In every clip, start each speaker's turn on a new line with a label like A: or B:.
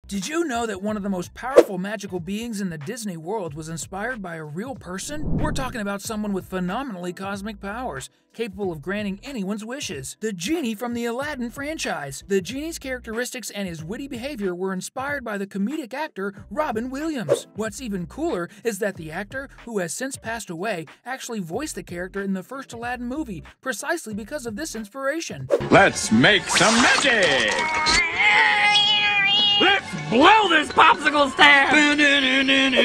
A: Did you know that one of the most powerful magical beings in the Disney world was inspired by a real person? We're talking about someone with phenomenally cosmic powers, capable of granting anyone's wishes. The genie from the Aladdin franchise. The genie's characteristics and his witty behavior were inspired by the comedic actor Robin Williams. What's even cooler is that the actor, who has since passed away, actually voiced the character in the first Aladdin movie, precisely because of this inspiration.
B: Let's make some magic!
C: Let's blow this popsicle stand!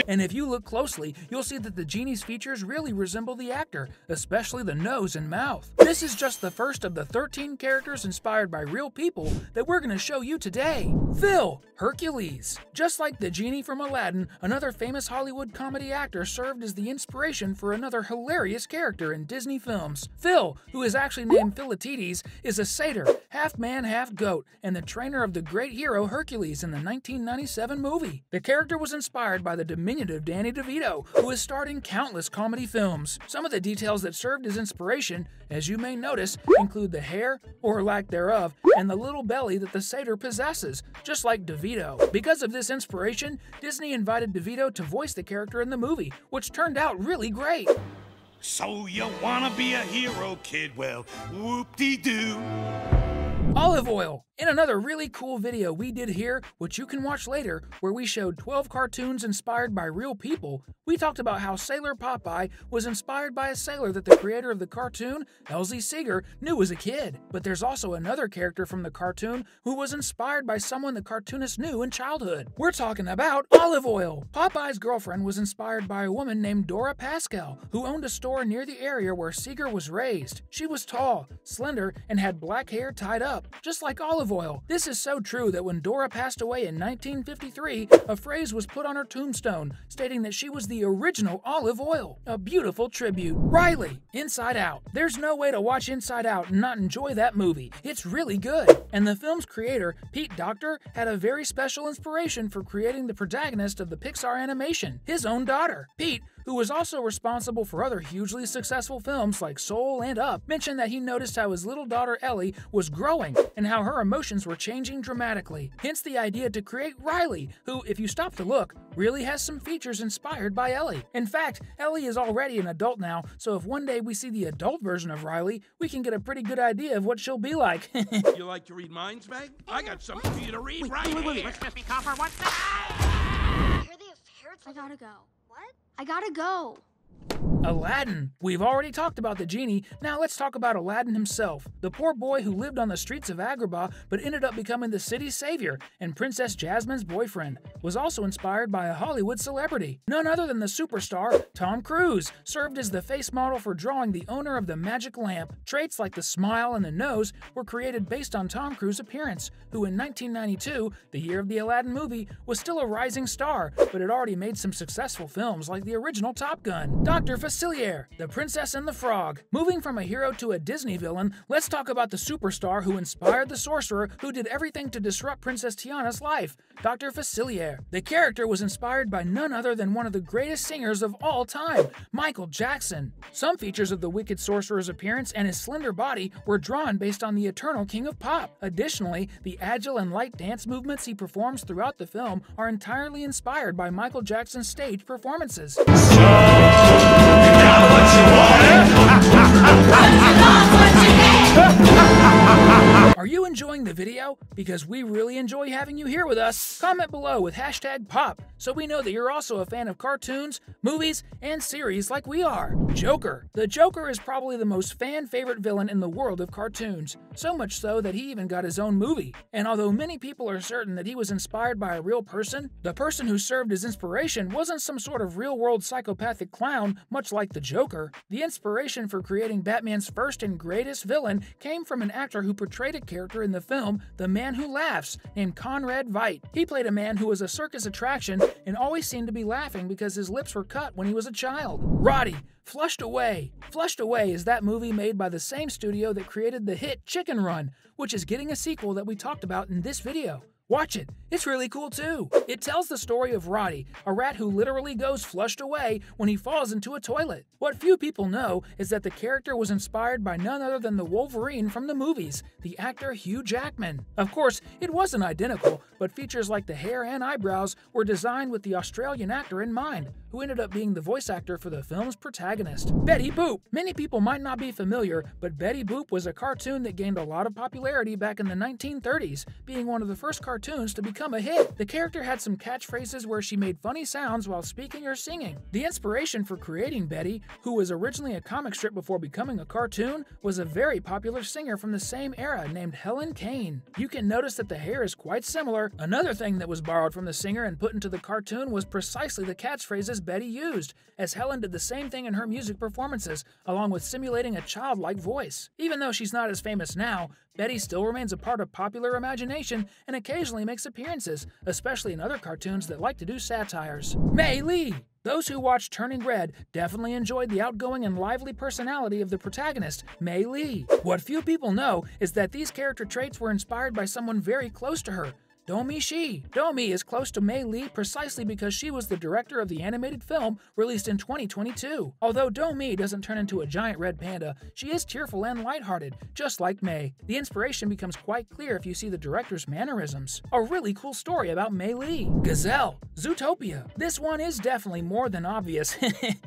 A: And if you look closely, you'll see that the genie's features really resemble the actor, especially the nose and mouth. This is just the first of the 13 characters inspired by real people that we're going to show you today. Phil, Hercules. Just like the genie from Aladdin, another famous Hollywood comedy actor served as the inspiration for another hilarious character in Disney films. Phil, who is actually named Philatides, is a satyr, half man, half goat, and the trainer of the great hero Hercules in the 1997 movie. The character was inspired by the diminutive Danny DeVito, who has starred in countless comedy films. Some of the details that served as inspiration, as you may notice, include the hair, or lack thereof, and the little belly that the satyr possesses, just like DeVito. Because of this inspiration, Disney invited DeVito to voice the character in the movie, which turned out really great.
D: So you wanna be a hero, kid? Well, whoop-de-doo.
A: Olive oil. In another really cool video we did here, which you can watch later, where we showed 12 cartoons inspired by real people, we talked about how Sailor Popeye was inspired by a sailor that the creator of the cartoon, Elsie Seeger, knew as a kid. But there's also another character from the cartoon who was inspired by someone the cartoonist knew in childhood. We're talking about olive oil. Popeye's girlfriend was inspired by a woman named Dora Pascal, who owned a store near the area where Seeger was raised. She was tall, slender, and had black hair tied up, just like olive oil. This is so true that when Dora passed away in 1953, a phrase was put on her tombstone stating that she was the original olive oil. A beautiful tribute. Riley, Inside Out. There's no way to watch Inside Out and not enjoy that movie. It's really good. And the film's creator, Pete Docter, had a very special inspiration for creating the protagonist of the Pixar animation, his own daughter. Pete, who was also responsible for other hugely successful films like Soul and Up, mentioned that he noticed how his little daughter Ellie was growing and how her emotions were changing dramatically. Hence the idea to create Riley, who, if you stop to look, really has some features inspired by Ellie. In fact, Ellie is already an adult now, so if one day we see the adult version of Riley, we can get a pretty good idea of what she'll be like.
D: You like to read minds, Meg? I got something for you to read right here.
C: What's Mr. Copper? What's that?
E: Hear they have parrots?
F: I gotta go.
E: What?
F: I gotta go.
A: Aladdin. We've already talked about the genie, now let's talk about Aladdin himself. The poor boy who lived on the streets of Agrabah but ended up becoming the city's savior and Princess Jasmine's boyfriend, was also inspired by a Hollywood celebrity. None other than the superstar Tom Cruise served as the face model for drawing the owner of the magic lamp. Traits like the smile and the nose were created based on Tom Cruise's appearance, who in 1992, the year of the Aladdin movie, was still a rising star but had already made some successful films like the original Top Gun. Dr. Facilier, The Princess and the Frog. Moving from a hero to a Disney villain, let's talk about the superstar who inspired the sorcerer who did everything to disrupt Princess Tiana's life, Dr. Facilier. The character was inspired by none other than one of the greatest singers of all time, Michael Jackson. Some features of the wicked sorcerer's appearance and his slender body were drawn based on the eternal king of pop. Additionally, the agile and light dance movements he performs throughout the film are entirely inspired by Michael Jackson's stage performances. Are you enjoying the video? Because we really enjoy having you here with us. Comment below with #POP so we know that you're also a fan of cartoons, movies, and series like we are. Joker. The Joker is probably the most fan-favorite villain in the world of cartoons, so much so that he even got his own movie. And although many people are certain that he was inspired by a real person, the person who served as inspiration wasn't some sort of real-world psychopathic clown, much like the Joker. The inspiration for creating Batman's first and greatest villain came from an actor who portrayed a character in the film The Man Who Laughs, named Conrad Veidt. He played a man who was a circus attraction and always seemed to be laughing because his lips were cut when he was a child. Roddy. Flushed Away. Flushed Away is that movie made by the same studio that created the hit Chicken Run, which is getting a sequel that we talked about in this video. Watch it, it's really cool too. It tells the story of Roddy, a rat who literally goes flushed away when he falls into a toilet. What few people know is that the character was inspired by none other than the Wolverine from the movies, the actor Hugh Jackman. Of course, it wasn't identical, but features like the hair and eyebrows were designed with the Australian actor in mind, who ended up being the voice actor for the film's protagonist. Betty Boop! Many people might not be familiar, but Betty Boop was a cartoon that gained a lot of popularity back in the 1930s, being one of the first cartoons to become a hit. The character had some catchphrases where she made funny sounds while speaking or singing. The inspiration for creating Betty, who was originally a comic strip before becoming a cartoon, was a very popular singer from the same era named Helen Kane. You can notice that the hair is quite similar. Another thing that was borrowed from the singer and put into the cartoon was precisely the catchphrases Betty used, as Helen did the same thing in her music performances, along with simulating a childlike voice. Even though she's not as famous now, Betty still remains a part of popular imagination and occasionally makes appearances, especially in other cartoons that like to do satires. Mei Lee! Those who watched Turning Red definitely enjoyed the outgoing and lively personality of the protagonist, Mei Lee. What few people know is that these character traits were inspired by someone very close to her, Domee Shi. Domee is close to Mei Lee precisely because she was the director of the animated film released in 2022. Although Domee doesn't turn into a giant red panda, she is tearful and lighthearted, just like Mei. The inspiration becomes quite clear if you see the director's mannerisms. A really cool story about Mei Lee. Gazelle, Zootopia. This one is definitely more than obvious.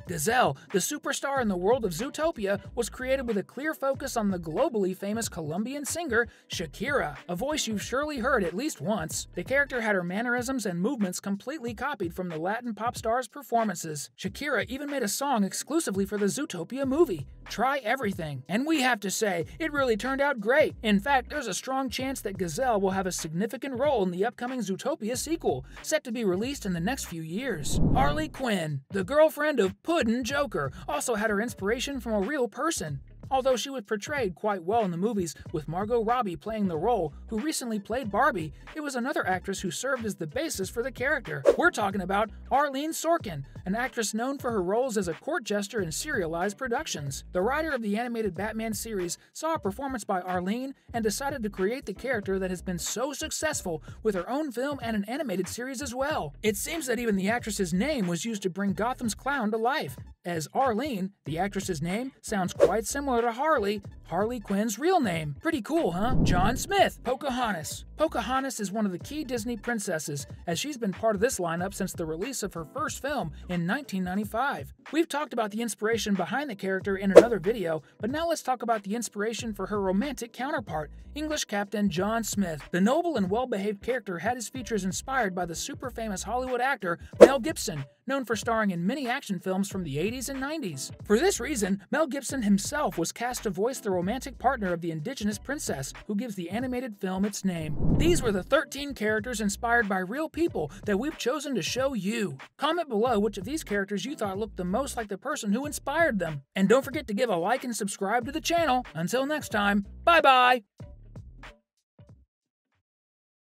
A: Gazelle, the superstar in the world of Zootopia, was created with a clear focus on the globally famous Colombian singer Shakira, a voice you've surely heard at least once. The character had her mannerisms and movements completely copied from the Latin pop star's performances. Shakira even made a song exclusively for the Zootopia movie, Try Everything. And we have to say, it really turned out great. In fact, there's a strong chance that Gazelle will have a significant role in the upcoming Zootopia sequel, set to be released in the next few years. Harley Quinn, the girlfriend of Puddin' Joker, also had her inspiration from a real person. Although she was portrayed quite well in the movies, with Margot Robbie playing the role, who recently played Barbie, it was another actress who served as the basis for the character. We're talking about Arlene Sorkin, an actress known for her roles as a court jester in serialized productions. The writer of the animated Batman series saw a performance by Arlene and decided to create the character that has been so successful with her own film and an animated series as well. It seems that even the actress's name was used to bring Gotham's clown to life, as Arlene, the actress's name, sounds quite similar to Harley, Harley Quinn's real name. Pretty cool, huh? John Smith, Pocahontas. Pocahontas is one of the key Disney princesses, as she's been part of this lineup since the release of her first film in 1995. We've talked about the inspiration behind the character in another video, but now let's talk about the inspiration for her romantic counterpart, English Captain John Smith. The noble and well-behaved character had his features inspired by the super famous Hollywood actor Mel Gibson, known for starring in many action films from the 80s and 90s. For this reason, Mel Gibson himself was cast to voice the romantic partner of the indigenous princess, who gives the animated film its name. These were the 13 characters inspired by real people that we've chosen to show you. Comment below which of these characters you thought looked the most like the person who inspired them. And don't forget to give a like and subscribe to the channel. Until next time, bye-bye!